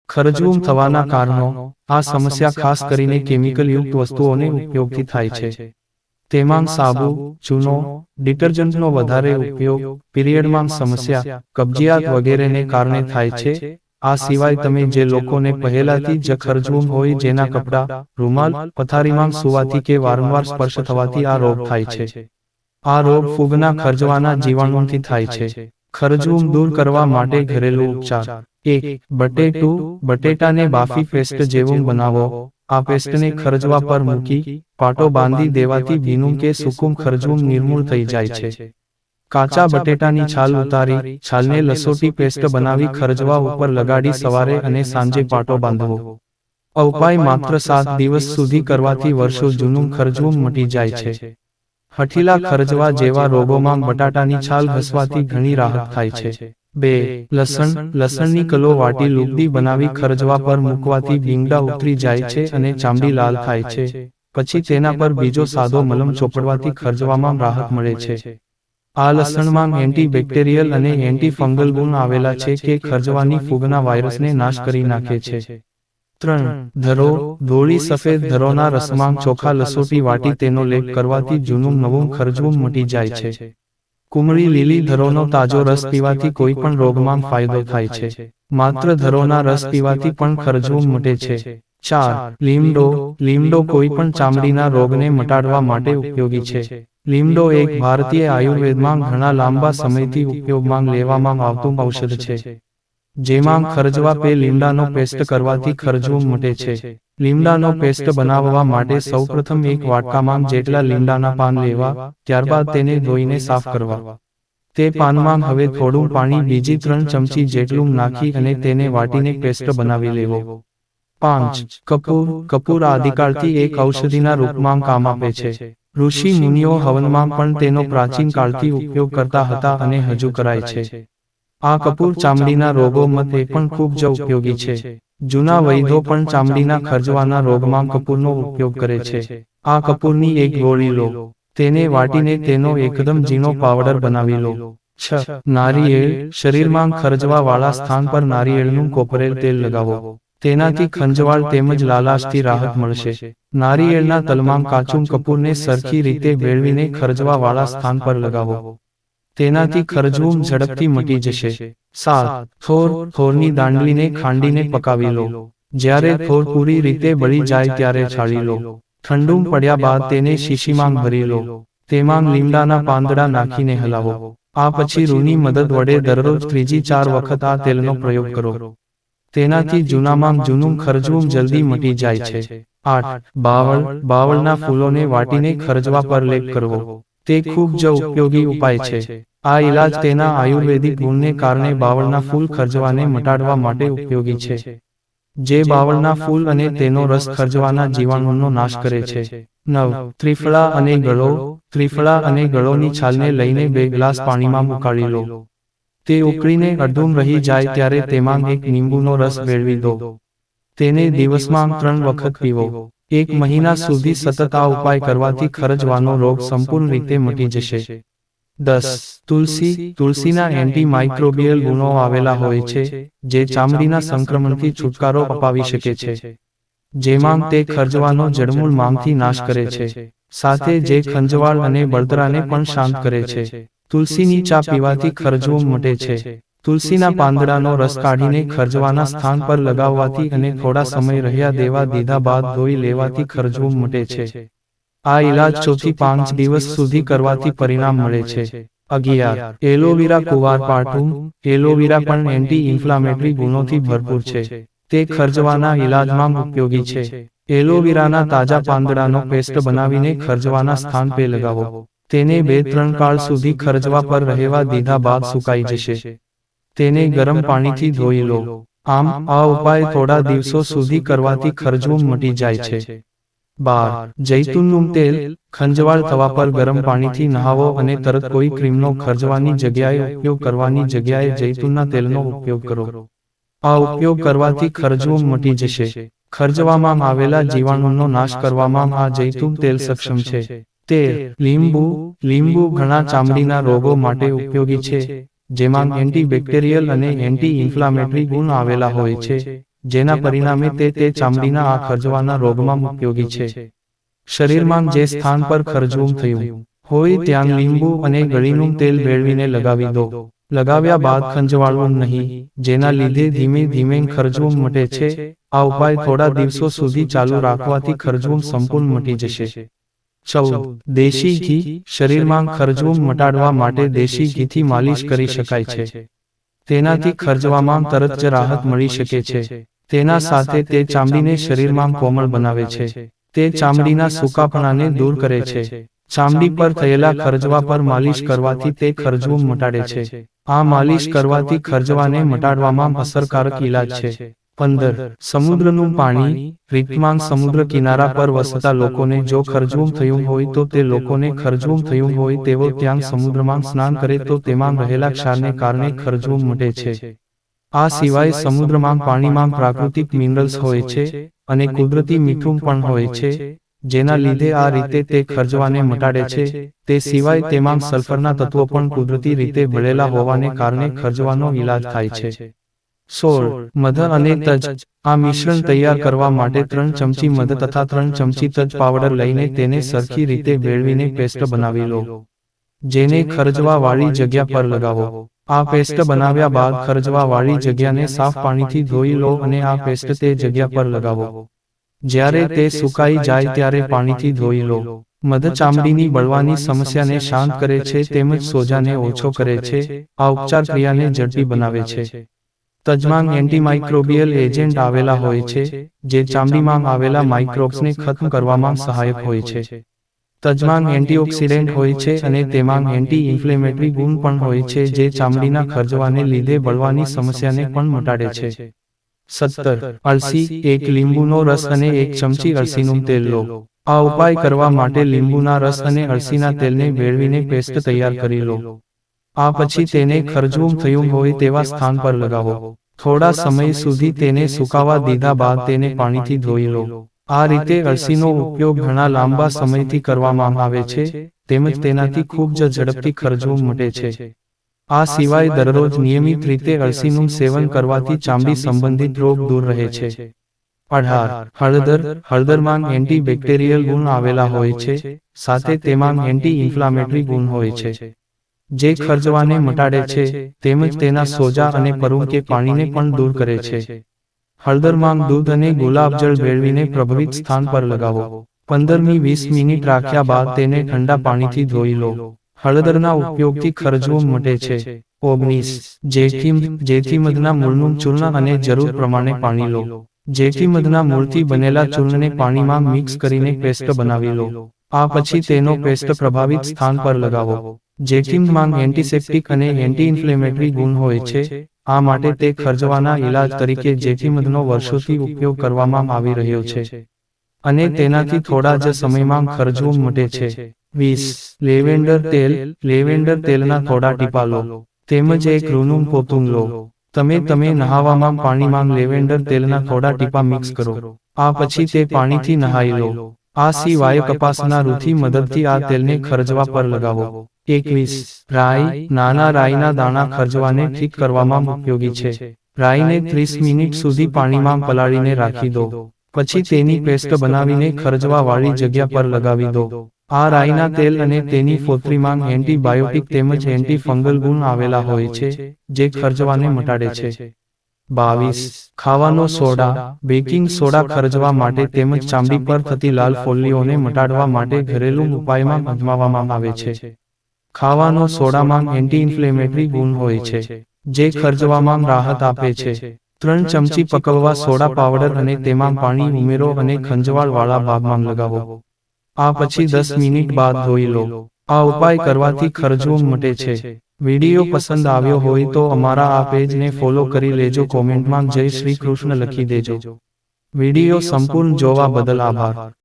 ખરજવું થવાના કારણો. આ સમસ્યા ખાસ કરીને કેમિકલયુક્ત વસ્તુઓને ઉપયોગથી થાય છે. તેમાં સાબુ, ચૂનો, ડિટર્જન્ટનો વધારે ઉપયોગ, પીરિયડમાં સમસ્યા, કબજિયાત વગેરેને કારણે થાય છે. આ સિવાય તમે જે લોકોને પહેલાથી જ ખરજવું હોય, જેના કપડાં, રૂમાલ, પથારીમાં સૂવાથી કે વારંવાર સ્પર્શ થવાથી આ રોગ થાય છે. આ રોગ ફૂગના ખરજવાના જીવાણુથી થાય છે. ખરજવું દૂર કરવા માટે ઘરેલું ઉપચાર. 1. બટેટાને બાફી પેસ્ટ જેવું બનાવો. આ પેસ્ટને ખરજવા પર મૂકી, પાટો બાંધી દેવાથી ભીનું કે સૂકું ખરજવું નિર્મૂળ થઈ જાય છે. કાચા બટેટાની છાલ ઉતારી, છાલને લસોટી પેસ્ટ બનાવી ખરજવા ઉપર લગાડી સવારે અને સાંજે પાટો બાંધવો. આ ઉપાય માત્ર 7 દિવસ સુધી કરવાથી વર્ષો જૂનું ખરજવું મટી જાય છે. હઠીલા ખરજવા જેવા રોગોમાં બટાટાની છાલ ઘસવાથી ઘણી રાહત થાય છે. 2. લસણની કલો વાટી લુગદી બનાવી ખરજવા પર મૂકવાથી ભીંગડા ઉતરી જાય છે અને ચામડી લાલ થાય છે. પછી તેના પર બીજો સાદો મલમ ચોપડવાથી ખરજવામાં રાહત મળે છે. આ લસણમાં એન્ટીબેક્ટેરિયલ અને એન્ટી-ફંગલ ગુણ આવેલા છે કે ખરજવાની ફૂગના વાયરસને નાશ કરી નાખે છે. 3. ધરો. ધોળી સફેદ ધરોના રસમાં ચોખા લસોટી વાટી તેનો લેપ કરવાથી જૂનું નવું ખરજવું મટી જાય છે. કુમળી લીલી ધરોનો તાજો રસ પીવાથી કોઈ પણ રોગમાં ફાયદો થાય છે. માત્ર ધરોના રસ પીવાથી પણ ખરજવું મટે છે. 4. લીમડો કોઈ પણ ચામડીના રોગને મટાડવા માટે ઉપયોગી છે. લીમડો એક ભારતીય આયુર્વેદમાં ઘણા લાંબા સમયથી ઉપયોગમાં લેવામાં આવતું ઔષધ છે. જેમાં ખરજવા પે લીમડાનો પેસ્ટ કરવાથી ખરજવું મટે છે. લીમડાનો પેસ્ટ બનાવવા માટે સૌપ્રથમ એક વાટકામાં જેટલા લીમડાના પાન લેવા, ત્યારબાદ તેને ધોઈને સાફ કરવા. તે પાનમાં હવે થોડું પાણી બીજી 3 ચમચી જેટલું નાખી અને તેને વાટીને પેસ્ટ બનાવી લેવો. 5. કપૂર આદિકાળથી એક ઔષધિના રૂપમાં કામ આપે છે. ઋષિ મુનિઓ હવનમાં પણ તેનો પ્રાચીન કાળથી ઉપયોગ કરતા હતા અને હજુ કરાય છે. આ કપૂર ચામડીના રોગો માટે પણ ખૂબ જ ઉપયોગી છે. જૂના વૈદ્યો પણ ચામડીના ખરજવાના રોગમાં કપૂરનો ઉપયોગ કરે છે. આ કપૂરની એક ગોળી લો. તેને વાટીને તેનો એકદમ ઝીણો પાવડર બનાવી લો. 6. નારિયેળ. શરીરમાં ખરજવા વાળા સ્થાન પર નારિયેળનું કોપરેલ તેલ લગાવો. તેનાથી ખંજવાળ તેમજ લાલાશથી રાહત મળશે. નારિયેળના તલમાં કાચું કપૂરને સરખી રીતે ભેળવીને ખરજવા વાળા સ્થાન પર લગાવો. તેનાથી ખરજવું ઝડપથી મટી જશે. 7. થોરની દાંડલીને ખાંડીને પકાવી લો. જ્યારે થોર પૂરી રીતે બળી જાય ત્યારે છાળી લો. ઠંડુ પડ્યા બાદ તેને શીશીમાં ભરી લો. તેમાં લીમડાના પાંદડા નાખીને હલાવો. આ પછી રૂની મદદ વડે દરરોજ 3-4 વખત આ તેલનો પ્રયોગ કરો. તેનાથી જૂનામાં જૂનું ખરજવું જલ્દી મટી જાય છે. 8. બાવળના ફૂલોને વાટીને ખરજવા પર લેપ કરવો. તે ખૂબ જ ઉપયોગી ઉપાય છે. આ ઇલાજ તેના આયુર્વેદિક ગુણને કારણે બાવળના ફૂલ ખરજવાને મટાડવા માટે ઉપયોગી છે. જે બાવળના ફૂલ અને તેનો રસ ખરજવાના જીવાણુનો નાશ કરે છે. 9. ત્રિફળા અને ગળો. ત્રિફળા અને ગળોની છાલને લઈને 2 ગ્લાસ પાણીમાં ઉકાળી લો. તે ઉકળીને અડધું રહી જાય ત્યારે તેમાં એક લીંબુનો રસ ભેળવી દો. તેને દિવસમાં 3 વખત પીવો. 1 મહિના સુધી સતત આ ઉપાય કરવાથી ખરજવાનો રોગ સંપૂર્ણ રીતે મટી જશે. 10. તુલસીના એન્ટી-માઇક્રોબિયલ ગુણો આવેલા હોય છે, જે ચામડીના સંક્રમણથી છુટકારો અપાવી શકે છે. જેમાં તે ખરજવાનો જડમૂળ માંથી નાશ કરે છે. સાથે જે ખંજવાળ અને બળતરાને પણ શાંત કરે છે. તુલસીની ચા પીવાથી ખરજવું મટે છે. તુલસીના પાંદડાનો રસ કાઢીને ખરજવાના સ્થાન પર લગાવવાથી અને થોડા સમય રહ્યા દેવા દીધા બાદ ધોઈ લેવાથી ખરજવું મટે છે. આ ઇલાજ 4 થી 5 દિવસ સુધી કરવાથી પરિણામ મળે છે. 11. એલોવેરા કુવારપાઠું. એલોવેરા પણ એન્ટી-ઇન્ફ્લામેટરી ગુણોથી ભરપૂર છે. તે ખરજવાના ઇલાજમાં ઉપયોગી છે. એલોવેરાના તાજા પાંદડાનો પેસ્ટ બનાવીને ખરજવાના સ્થાન પર લગાવો. તેને 2-3 કાળ સુધી ખરજવા પર રહેવા દીધા બાદ સુકાઈ જશે. તેને ગરમ પાણીથી ધોઈ લો. આમ, આ ઉપાય થોડા દિવસો સુધી કરવાથી ખરજવું મટી જાય છે. 12. જૈતુનનું તેલ. ખંજવાળ થવા પર ગરમ પાણીથી નહાવો અને તરત કોઈ ક્રીમનો ખરજવાની જગ્યાએ ઉપયોગ કરવાની જગ્યાએ જૈતુનના તેલનો ઉપયોગ કરો. આ ઉપયોગ કરવાથી ખરજવું મટી જશે. ખરજવામાં આવેલા જીવાણુનો નાશ કરવામાં આ જૈતુન તેલ સક્ષમ છે. 13. લીંબુ ઘણા ચામડીના રોગો માટે ઉપયોગી છે, જેમાં એન્ટીબેક્ટેરિયલ અને એન્ટી-ઇન્ફ્લામેટરી ગુણ આવેલા હોય છે. જેના પરિણામે તે ચામડીના આ ખરજવાના રોગમાં ઉપયોગી છે. શરીરમાં જે સ્થાન પર ખરજવું થયું હોય ત્યાં લીંબુ અને ગળીનું તેલ ભેળવીને લગાવી દો. લગાવ્યા બાદ ખંજવાળવું નહીં, જેના લીધે ધીમે ધીમે ખરજવું મટે છે. આ ઉપાય થોડા દિવસો સુધી ચાલુ રાખવાથી ખરજવું સંપૂર્ણ મટી જશે. 14. દેશી ઘી. શરીરમાં ખરજવું મટાડવા માટે દેશી ઘીથી માલિશ કરી શકાય છે. તેનાથી ખરજવામાં તરત જ રાહત મળી શકે છે. તેના સાથે તે ચામડીને શરીરમાં કોમળ બનાવે છે. તે ચામડીના સૂકાપણાને દૂર કરે છે. ચામડી પર થયેલા ખરજવા પર માલિશ કરવાથી તે ખરજવું મટાડે છે. આ માલિશ કરવાથી ખરજવાને મટાડવામાં અસરકારક ઇલાજ છે. 15. સમુદ્રનું પાણી. રીતમાં સમુદ્ર કિનારા પર વસતા લોકોને જો ખરજવું થયું હોય તો તે લોકોને ખરજવું થયું હોય તેઓ ત્યાં સમુદ્રમાં સ્નાન કરે તો તેમાં રહેલા ક્ષારને કારણે ખરજવું મટે છે. આ સિવાય સમુદ્રમાં પાણીમાં પ્રાકૃતિક મિનરલ્સ હોય છે અને કુદરતી મીઠું પણ હોય છે, જેના લીધે આ રીતે તે ખરજવાને મટાડે છે. તે સિવાય તેમાં સલ્ફરના તત્વો પણ કુદરતી રીતે ભળેલા હોવાને કારણે ખરજવાનો ઇલાજ થાય છે. 16. મધ અને તજ. આ મિશ્રણ તૈયાર કરવા માટે 3 ચમચી મધ તથા 3 ચમચી તજ પાવડર લઈને તેને સરખી રીતે ભેળવીને પેસ્ટ બનાવી લો, જેને ખરજવા વાળી જગ્યા પર લગાવો. આ પેસ્ટ બનાવ્યા બાદ ખરજવા વાળી જગ્યાને સાફ પાણીથી ધોઈ લો અને આ પેસ્ટ તે જગ્યા પર લગાવો. જ્યારે તે સુકાઈ જાય ત્યારે પાણીથી ધોઈ લો. મધ ચામડીની બળવાની સમસ્યાને શાંત કરે છે તેમજ સોજાને ઓછો કરે છે. આ ઉપચાર ક્રિયાને ઝડપી બનાવે છે. તજમાં એન્ટીમાઇક્રોબિયલ એજન્ટ આવેલા હોય છે, જે ચામડીમાં આવેલા માઇક્રોબ્સને ખત્મ કરવામાં સહાયક હોય છે. તજમાં એન્ટીઓક્સિડન્ટ હોય છે અને તેમાં એન્ટી ઇન્ફ્લેમેટરી ગુણ પણ હોય છે, જે ચામડીના ખરજવાને લીધે બળવાની સમસ્યાને પણ મટાડે છે. 17. અળસી. 1 લીંબુનો રસ અને 1 ચમચી અળસીનું તેલ લો. આ ઉપાય કરવા માટે લીંબુના રસ અને અળસીના તેલને ભેળવીને પેસ્ટ તૈયાર કરી લો. આ પછી તેને ખરજવું થયું હોય તેવા સ્થાન પર લગાવો. થોડા સમય સુધી તેને સુકાવા દીધા બાદ તેને પાણીથી ધોઈ લો. આ રીતે અળસીનો ઉપયોગ ઘણા લાંબા સમયથી કરવામાં આવે છે, તેમજ તેનાથી ખૂબ જ ઝડપથી ખરજવું મટે છે. આ સિવાય દરરોજ નિયમિત રીતે અળસીનું સેવન કરવાથી ચામડી સંબંધિત રોગ દૂર રહે છે. 18. હળદર. હળદરમાં એન્ટીબેક્ટેરિયલ ગુણ આવેલા હોય છે, સાથે તેમાં એન્ટી ઇન્ફ્લામેટરી ગુણ હોય છે, જે ખરજવાને મટાડે છે તેમજ તેના સોજા અને પરુમ કે પાણીને પણ દૂર કરે છે. હળદરમાં દૂધ અને ગુલાબજળ ભેળવીને પ્રભાવિત સ્થાન પર લગાવો. 15-20 મિનિટ રાખ્યા બાદ તેને ઠંડા પાણીથી ધોઈ લો. હળદરના ઉપયોગથી ખરજવું મટે છે. 19. જેથી મધના મૂળનું ચૂર્ણ અને જરૂર પ્રમાણે પાણી લો. જેથી મધના મૂળથી બનેલા ચૂર્ણને પાણીમાં મિક્સ કરીને પેસ્ટ બનાવી લો. આ પછી તેનો પેસ્ટ પ્રભાવિત સ્થાન પર લગાવો. જેથીમાં એન્ટીસેપ્ટિક અને એન્ટી ઇન્ફ્લેમેટરી ગુણ હોય છે. આ માટે તે ખરજવાના ઇલાજ તરીકે જેથીમધનો વર્ષોથી ઉપયોગ કરવામાં આવી રહ્યો છે અને તેનાથી થોડા જ સમયમાં ખરજવું મટે છે. 20. લેવેન્ડર તેલ. લેવેન્ડર તેલના થોડા ટીપા લો, તેમજ એક રૂનું પોતું લો. તમે નહાવામાં પાણીમાં લેવેન્ડર તેલના થોડા ટીપા મિક્સ કરો. આ પછી તે પાણીથી નહાઈ લો. આ સિવાય કપાસના રૂથી મદદથી આ તેલને ખરજવા પર લગાવો. 21. રાઈ. નાના રાઈના દાણા ખરજવાને ઠીક કરવામાં ઉપયોગી છે. રાઈને 30 મિનિટ સુધી પાણીમાં પલાળીને રાખી દો. પછી તેની પેસ્ટ બનાવીને ખરજવા વાળી જગ્યા પર લગાવી દો. આ રાઈના તેલ અને તેની ફોતરીમાં એન્ટીબાયોટિક તેમજ એન્ટી ફંગલ ગુણ આવેલા હોય છે, જે ખરજવાને મટાડે છે. 22. ખાવાનો સોડા. બેકિંગ સોડા ખરજવા માટે તેમજ ચામડી પર થતી લાલ ફોલ્લીઓને મટાડવા માટે ઘરેલું ઉપાયમાં અજમાવવામાં આવે છે. ખાવાનો સોડામાં એન્ટી ઇન્ફ્લેમેટરી ગુણ હોય છે, જે ખરજવામાં રાહત આપે છે. 3 ચમચી પકવવા સોડા પાવડર અને તેમાં પાણી ઉમેરો અને ખંજવાળ વાળા ભાગમાં લગાવો. આ પછી 10 મિનિટ બાદ ધોઈ લો. આ ઉપાય કરવાથી ખરજવું મટે છે. વિડીયો પસંદ આવ્યો હોય તો અમારા આ પેજને ફોલો કરી લેજો. કોમેન્ટમાં જય શ્રી કૃષ્ણ લખી દેજો. વિડીયો સંપૂર્ણ જોવા બદલ આભાર.